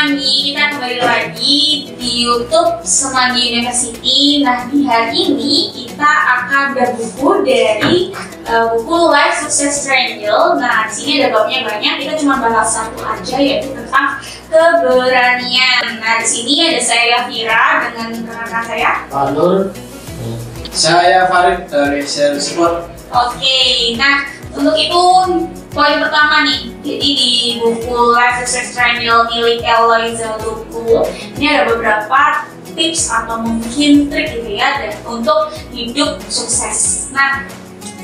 Semanggi, kita kembali lagi di YouTube Semanggi University. Nah, di hari ini kita akan berbuku dari buku Life Success Triangle. Nah, di sini ada babnya banyak. Kita cuma bahas satu aja, yaitu tentang keberanian. Nah, di sini ada saya Vira dengan rekan saya Pak Nur. Saya Farid dari Sales Support. Oke, nah untuk itu poin pertama nih, jadi di buku Life Success Triangle milik Eloisa Luku ini ada beberapa tips atau mungkin trik gitu ya untuk hidup sukses. Nah,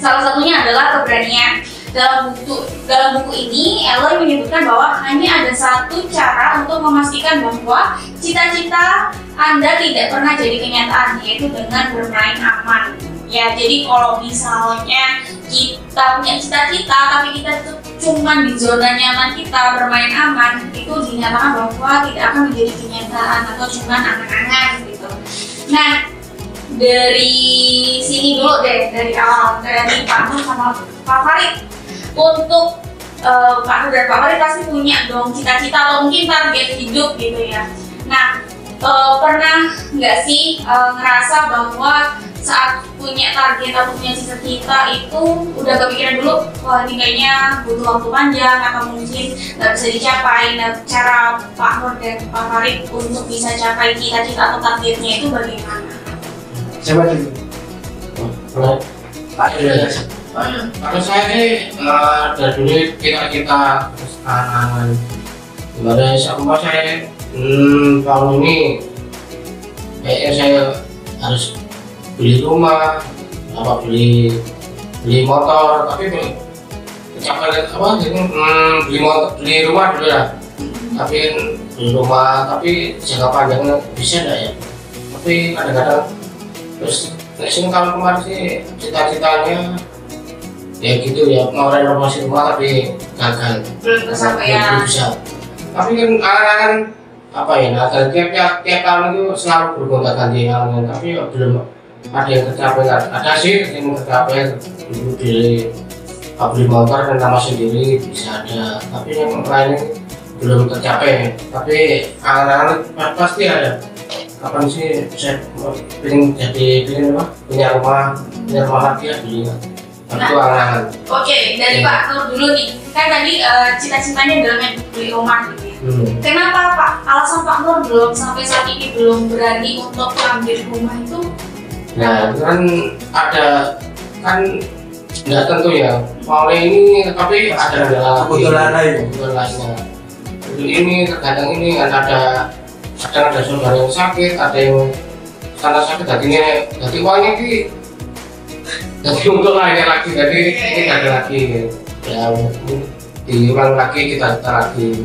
salah satunya adalah keberanian. Dalam buku ini Eloy menyebutkan bahwa hanya ada satu cara untuk memastikan bahwa cita-cita Anda tidak pernah jadi kenyataan, yaitu dengan bermain aman. Ya, jadi kalau misalnya kita punya cita-cita tapi kita tuh cuma di zona nyaman kita bermain aman, itu dinyatakan bahwa tidak akan menjadi kenyataan atau cuma angan-angan gitu. Nah, dari sini dulu deh, dari awal, dari Pak Nur sama Pak Farid. Untuk Pak Nur dan Pak Farid pasti punya dong cita-cita atau mungkin target hidup gitu ya. Nah, pernah nggak sih ngerasa bahwa saat punya target atau punya cita-cita itu udah kepikiran dulu, wah ini kayaknya butuh waktu panjang atau mungkin nggak bisa dicapai. Nah, cara Pak Nur dan Pak Farid untuk bisa capai cita-cita atau targetnya itu bagaimana? Coba dulu. Pak Nur. Kalau saya sih dari dulu kita sekarang gimana sama saya tahun ini kayaknya saya harus beli rumah, beli motor, tapi kecapai apa beli rumah dulu lah. Tapi beli rumah, tapi jangka panjangnya bisa enggak ya? Tapi kadang-kadang terus kalau kemarin sih cita-citanya ya gitu ya, mau renovasi rumah tapi gagal, belum kesampaian. Belum bisa. Tapi kan apa ya, tiap tahun itu selalu bergonta-ganti halnya, tapi ya belum ada yang tercapai. Ada sih yang tercapai, beli motor dan nama sendiri bisa ada, tapi yang lain belum tercapai. Tapi angan-angan pasti ada. Kapan sih saya punya rumah lagi ya beli. Nah, oke, dari Pak Nur dulu nih, kan tadi cita-citanya adalah beli rumah gitu ya. Kenapa Pak? Alasan Pak Nur belum sampai saat ini belum berani untuk ambil rumah itu? Nah, itu kan ada nggak tentu ya. Mulai ini tapi ada kebetulan lainnya. Ini terkadang ini kan kadang ada saudara yang sakit, ada yang sana sakit, jadi uangnya ini jadi untuk lainnya lagi, jadi ini ada lagi ya, diulang lagi kita lagi.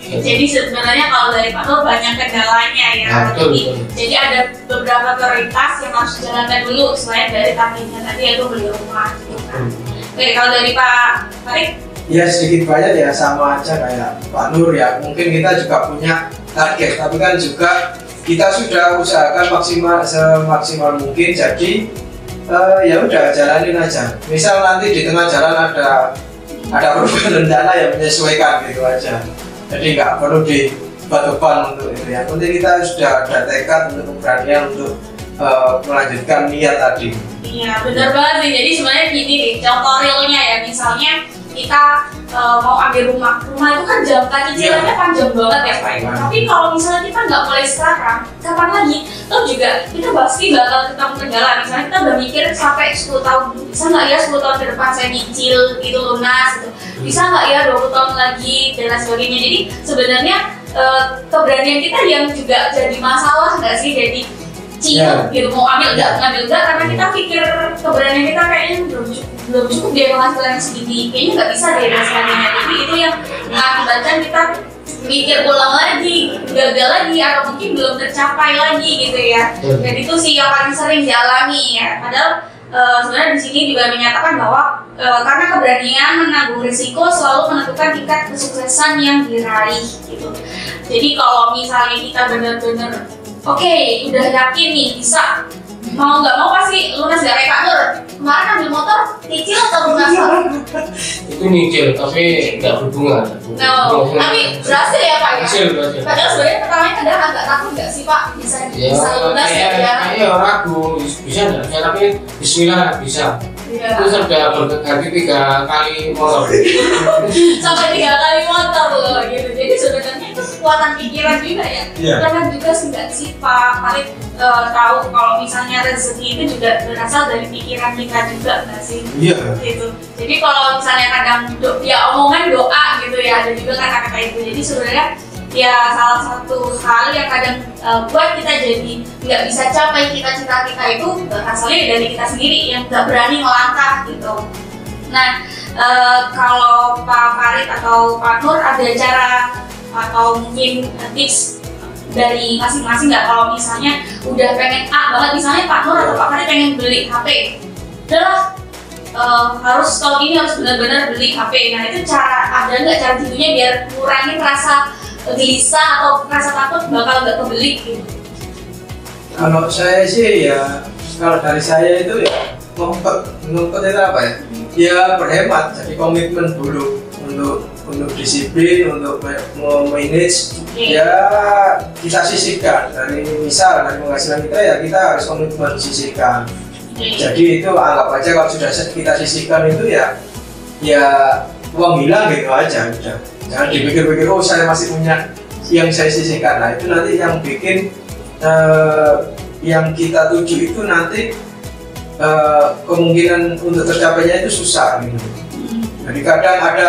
Jadi sebenarnya kalau dari Pak Nur banyak kendalanya ya. Nah, betul. Jadi ada beberapa prioritas yang harus dijalankan dulu selain dari targetnya tadi, yaitu beli rumah gitu kan. Oke, kalau dari Pak Farid? Ya sedikit banyak ya sama aja kayak Pak Nur ya. Mungkin kita juga punya target, tapi kan juga kita sudah usahakan semaksimal mungkin. Jadi ya udah jalanin aja. Misal nanti di tengah jalan ada perubahan rencana yang menyesuaikan gitu aja. Jadi nggak perlu dibat-beban untuk itu. Yang penting kita sudah ada tekad untuk keberanian untuk melanjutkan niat tadi. Iya benar banget nih. Jadi sebenarnya gini nih, contoh realnya ya, misalnya kita mau ambil rumah itu kan jangka cicilannya panjang banget ya Pak. Tapi kalau misalnya kita nggak mulai sekarang, kapan lagi? Toh juga kita pasti bakal ketemu kendala. Misalnya kita udah mikir sampai 10 tahun, bisa nggak ya 10 tahun ke depan saya nyicil itu lunas gitu. Bisa nggak ya 20 tahun lagi dan lain sebagainya. Jadi sebenarnya keberanian kita yang juga jadi masalah nggak sih, jadi gitu, mau ambil ngambil enggak, karena kita pikir keberanian kita kayaknya belum cukup dia penghasilan segini, kayaknya nggak bisa deh dan sebagainya. Jadi itu yang mengakibatkan kita mikir ulang lagi, gagal lagi, atau mungkin belum tercapai lagi gitu ya. Dan itu sih yang paling sering dialami ya. Padahal sebenarnya di sini juga menyatakan bahwa karena keberanian menanggung risiko selalu menentukan tingkat kesuksesan yang diraih gitu. Jadi kalau misalnya kita benar-benar oke, udah yakin nih bisa, mau nggak mau pasti lunas. Gak kayak Pak Nur kemarin ambil motor cicil atau lunas? itu nyicil tapi nggak berbunga. Tapi berhasil ya Pak ya? Berhasil. Padahal sebenarnya pertamanya kadang agak takut nggak sih Pak? Bisa lunas ya? Kayak ragu, bisa nggak bisa, tapi Bismillah bisa. Iya. Itu sudah berganti 3 kali motor. Sampai 3 kali motor loh gitu. Jadi sebenarnya itu kekuatan pikiran juga ya. Karena juga nggak sih Pak Farid tahu kalau misalnya rezeki itu juga berasal dari pikiran kita juga nggak sih? Iya. Gitu. Jadi kalau misalnya kadang ya omongan doa gitu ya, ada juga kata-kata itu. Jadi sebenarnya ya salah satu hal yang kadang buat kita jadi nggak bisa capai cita-cita kita itu asalnya dari kita sendiri yang nggak berani melangkah gitu. Nah kalau Pak Farid atau Pak Nur ada cara atau mungkin tips dari masing-masing nggak kalau misalnya udah pengen banget, misalnya Pak Nur atau Pak Farid pengen beli HP, udahlah harus tahun ini harus benar-benar beli HP. Nah itu ada nggak cara jidunya biar kurangin rasa gelisah atau rasa takut bakal nggak kebeli gitu? Kalau saya sih ya, kalau dari saya itu ya ngumpet itu apa ya? Ya berhemat, jadi komitmen dulu untuk disiplin, untuk manage. Ya kita sisihkan dari penghasilan kita ya kita harus komitmen sisihkan. Jadi itu anggap aja kalau sudah kita sisihkan itu ya uang hilang gitu aja udah. Jangan dipikir-pikir, oh saya masih punya yang saya sisihkan. Nah itu nanti yang bikin yang kita tuju itu nanti kemungkinan untuk tercapainya itu susah gitu. Jadi kadang ada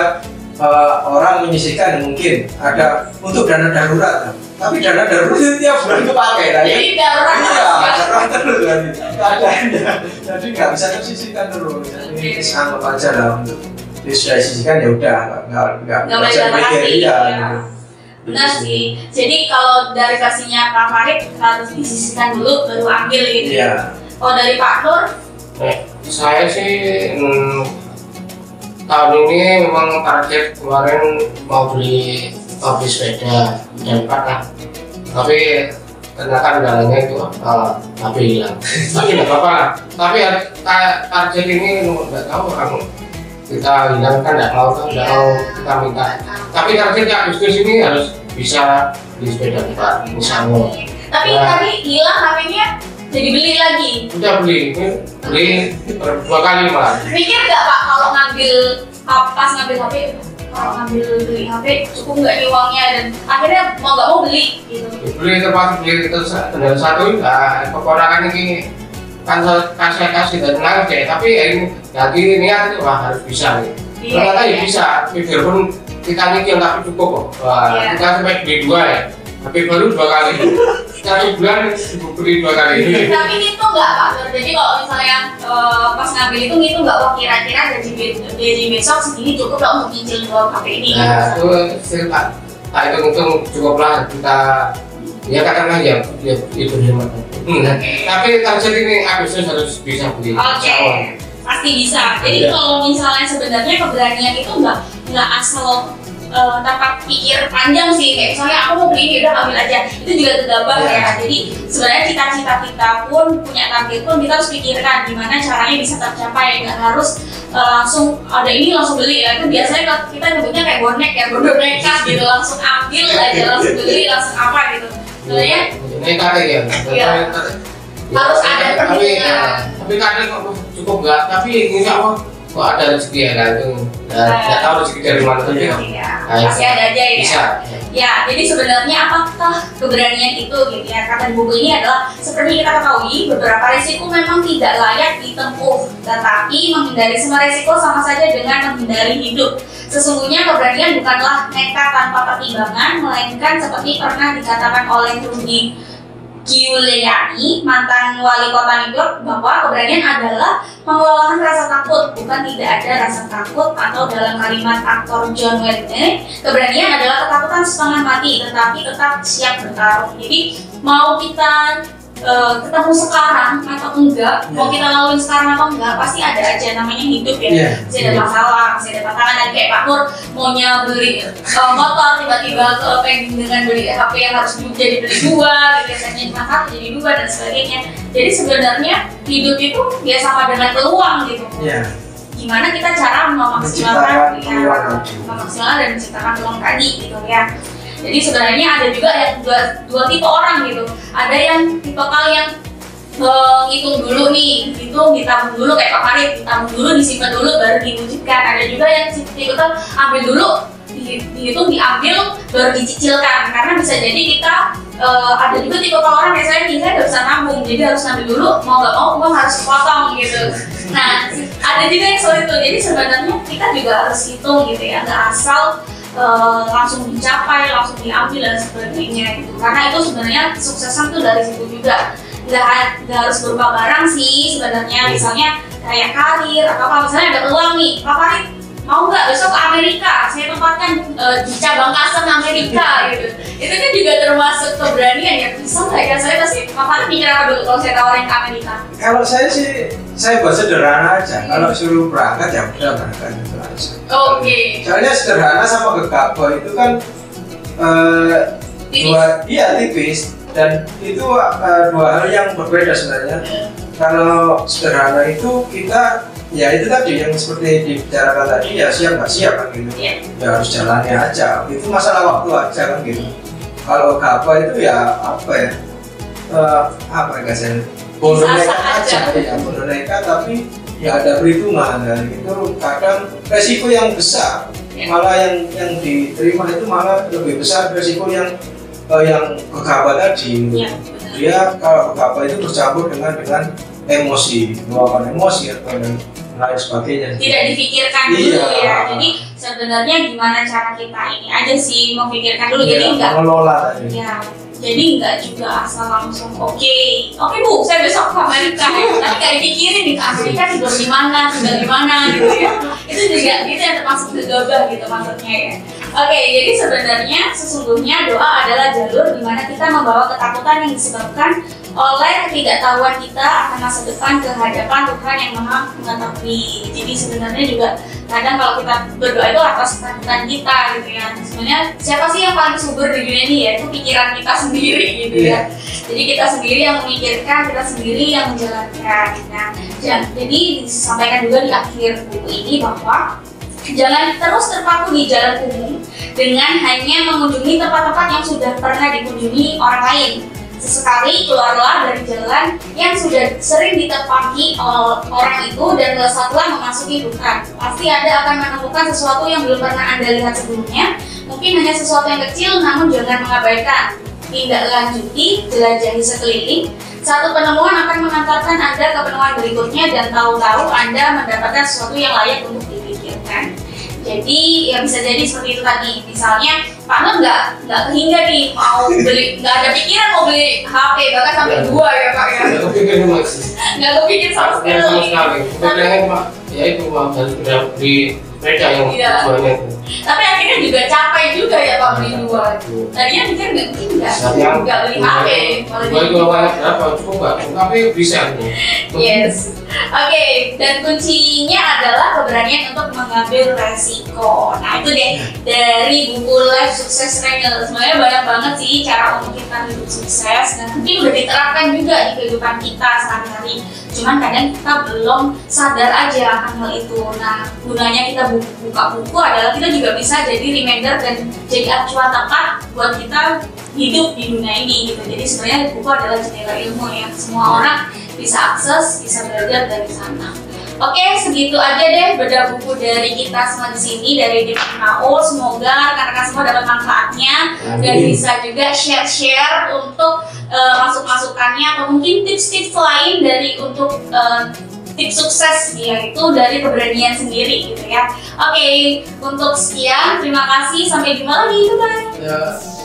orang menyisihkan mungkin ada untuk dana darurat, tapi dana darurat itu tiap bulan kepake. Jadi darurat terus jadi nggak bisa tersisihkan terus. Jadi anggap aja lah untuk sudah disisihkan ya udah nggak baca mikir ya. Benar sih. Jadi kalau dari versinya Pak Farid harus disisihkan dulu baru ambil gitu. Iya. Kalau dari Pak Nur? Saya sih tahun ini memang target kemarin mau beli sepeda dan lah. Tapi ternyata kendalanya itu HP hilang. Tapi nggak apa-apa lah. Tapi target ini nggak tahu kamu. Kita hilang kan nggak mau kita minta. Tapi targetnya Agustus ini harus bisa beli sepeda Pak, misalnya. Tapi tadi hilang HP-nya jadi beli lagi. Udah beli 2 kali malah. Mikir nggak Pak kalau pas ngambil HP, kalau beli HP cukup nggak nih uangnya dan akhirnya mau nggak mau beli gitu. Beli terpaksa beli terus dan satu keponakan ini kan saya kasih dan tenang aja, tapi ini lagi niat itu harus bisa nih. Ternyata ya bisa, biarpun kita nyicil tapi cukup kok. Kita sampai beli 2 ya, tapi baru 2 kali. Satu bulan beli 2 kali. Tapi itu nggak Pak, jadi kalau misalnya pas ngambil itu nggak wah kira-kira gaji besok segini cukup lah untuk nyicil 2 HP ini. Nah itu tak hitung cukup lah kita. Ya katakanlah ya itu hemat. Tapi target ini Agustus harus bisa beli. Oke, pasti bisa. Jadi kalau misalnya sebenarnya keberanian itu nggak asal tanpa pikir panjang sih. Kayak misalnya aku mau beli ini udah ambil aja. Itu juga gegabah ya. Jadi sebenarnya cita-cita kita pun punya target pun kita harus pikirkan gimana caranya bisa tercapai. Nggak harus langsung ada ini langsung beli ya. Itu biasanya kita nyebutnya kayak bonek ya, bodoh nekat gitu, langsung ambil aja, langsung beli, langsung apa gitu. Sebenarnya nekat ya. Harus ada perhitungan. Tapi kadang kok cukup nggak. Tapi insya Allah kok ada rezeki ya kan itu. Nggak tahu rezeki dari mana tuh ya. Pasti ada aja ya. Bisa. Ya, jadi sebenarnya apakah keberanian itu gitu ya? Kata di buku ini adalah seperti kita ketahui beberapa risiko memang tidak layak ditempuh, tetapi menghindari semua risiko sama saja dengan menghindari hidup. Sesungguhnya keberanian bukanlah nekat tanpa pertimbangan, melainkan seperti pernah dikatakan oleh Rudy Giuliani, mantan wali kota New York, bahwa keberanian adalah pengelolaan rasa takut, bukan tidak ada rasa takut. Atau dalam kalimat aktor John Wayne, keberanian adalah ketakutan setengah mati, tetapi tetap siap bertarung. Jadi mau kita ketemu sekarang atau enggak, mau kita laluin sekarang atau enggak, pasti ada aja namanya hidup ya. Masih ada masalah, masih ada tantangan. Dan kayak Pak Nur maunya beli motor, tiba-tiba pengen dengan beli HP yang harus jadi beli 2, biasanya cuma 1 jadi 2 dan sebagainya. Jadi sebenarnya hidup itu ya sama dengan peluang gitu. gimana kita cara memaksimalkan dan menciptakan peluang tadi gitu ya. Jadi sebenarnya ada juga yang dua tipe orang gitu. Ada yang tipe yang hitung dulu nih, ditabung dulu kayak Pak Farid, ditabung dulu, disimpan dulu, baru diwujudkan. Ada juga yang tipe ambil dulu, dihitung, diambil, baru dicicilkan. Karena bisa jadi kita ada juga tipe orang kayak saya nggak bisa nabung, jadi harus ngambil dulu, mau nggak mau uang harus potong gitu. Nah, ada juga yang seperti itu. Jadi sebenarnya kita juga harus hitung gitu ya, nggak asal langsung dicapai, langsung diambil dan sebagainya gitu. Karena itu sebenarnya kesuksesan tuh dari situ juga. Nggak harus berupa barang sih sebenarnya. Misalnya kayak karir atau apa, misalnya ada peluang nih, Pak Farid mau nggak besok ke Amerika, saya tempatkan di cabang kasar Amerika gitu. Itu kan juga termasuk keberanian ya. Bisa nggak ya, saya pasti Pak Farid mikir apa dulu kalau saya tawarin ke Amerika? Kalau saya sih, saya buat sederhana aja. Kalau suruh berangkat ya udah berangkat gitu aja. Oke. Soalnya sederhana sama gegabah itu kan tipis. Dan itu dua hal yang berbeda sebenarnya. Kalau sederhana itu kita ya itu tadi yang seperti dibicarakan tadi, ya siap nggak siap kan gitu. Ya harus jalannya aja. Itu masalah waktu aja kan gitu. Kalau gabah itu ya apa ya? Apa ya saya? Bodoh nekat aja ya, bodoh nekat tapi ya ada perhitungan dan itu kadang resiko yang besar. Malah yang diterima itu malah lebih besar resiko yang gegabah tadi. Dia kalau gegabah itu bercampur dengan emosi, luapan emosi atau dan lain sebagainya. Tidak dipikirkan dulu ya. Jadi sebenarnya gimana cara kita ini aja sih memikirkan dulu. Jadi enggak mengelola tadi. Ya. Jadi nggak juga asal langsung oke Bu, saya besok ke Amerika ya. Tapi nggak dipikirin di Amerika tidur di mana gitu ya. Itu juga itu yang termasuk gegabah gitu maksudnya ya. Oke, jadi sebenarnya sesungguhnya doa adalah jalur di mana kita membawa ketakutan yang disebabkan oleh ketidaktahuan kita akan masa depan ke hadapan Tuhan yang Maha Mengetahui. Jadi sebenarnya juga kadang kalau kita berdoa itu atas ketakutan kita gitu ya. Sebenarnya siapa sih yang paling subur di dunia ini ya? Itu pikiran kita sendiri gitu ya. Jadi kita sendiri yang memikirkan, kita sendiri yang menjalankan. Nah, jadi disampaikan juga di akhir buku ini bahwa jangan terus terpaku di jalan umum dengan hanya mengunjungi tempat-tempat yang sudah pernah dikunjungi orang lain. Sesekali keluarlah dari jalan yang sudah sering ditepaki orang itu dan melesatlah memasuki hutan. Pasti Anda akan menemukan sesuatu yang belum pernah Anda lihat sebelumnya. Mungkin hanya sesuatu yang kecil, namun jangan mengabaikan. Tindak lanjuti, jelajahi sekeliling. Satu penemuan akan mengantarkan Anda ke penemuan berikutnya dan tahu-tahu Anda mendapatkan sesuatu yang layak untuk dipikirkan. Jadi ya bisa jadi seperti itu tadi. Misalnya Pak Nur nggak kehingga nih mau beli, nggak ada pikiran mau beli HP bahkan sampai 2 ya Pak ya. Nggak kepikir masih. Nggak kepikir sama sekali. Kemudian Pak, ya itu Pak harus beli sepeda yang tujuannya itu. Tapi akhirnya juga capek juga ya Pak beli 2. Tadinya mikir nggak beli HP. Kalau itu awalnya berapa cukup nggak? Tapi bisa. Yes. Oke, dan kuncinya adalah keberanian untuk mengambil resiko. Nah itu deh dari buku Life Success Triangle. Sebenarnya banyak banget sih cara untuk kita hidup sukses dan mungkin udah diterapkan juga di kehidupan kita sehari-hari. Cuman kadang kita belum sadar aja akan hal itu. Nah gunanya kita buka buku adalah kita juga bisa jadi reminder dan jadi acuan tepat buat kita hidup di dunia ini gitu. Jadi sebenarnya buku adalah jendela ilmu yang semua orang bisa akses, bisa belajar dari sana. Oke, segitu aja deh bedah buku dari kita semua di sini dari DPKO. Semoga rekan-rekan semua dapat manfaatnya dan bisa juga share untuk masuk-masukannya atau mungkin tips-tips lain dari untuk tips sukses yaitu dari keberanian sendiri gitu ya. Oke, untuk sekian terima kasih, sampai jumpa lagi, bye.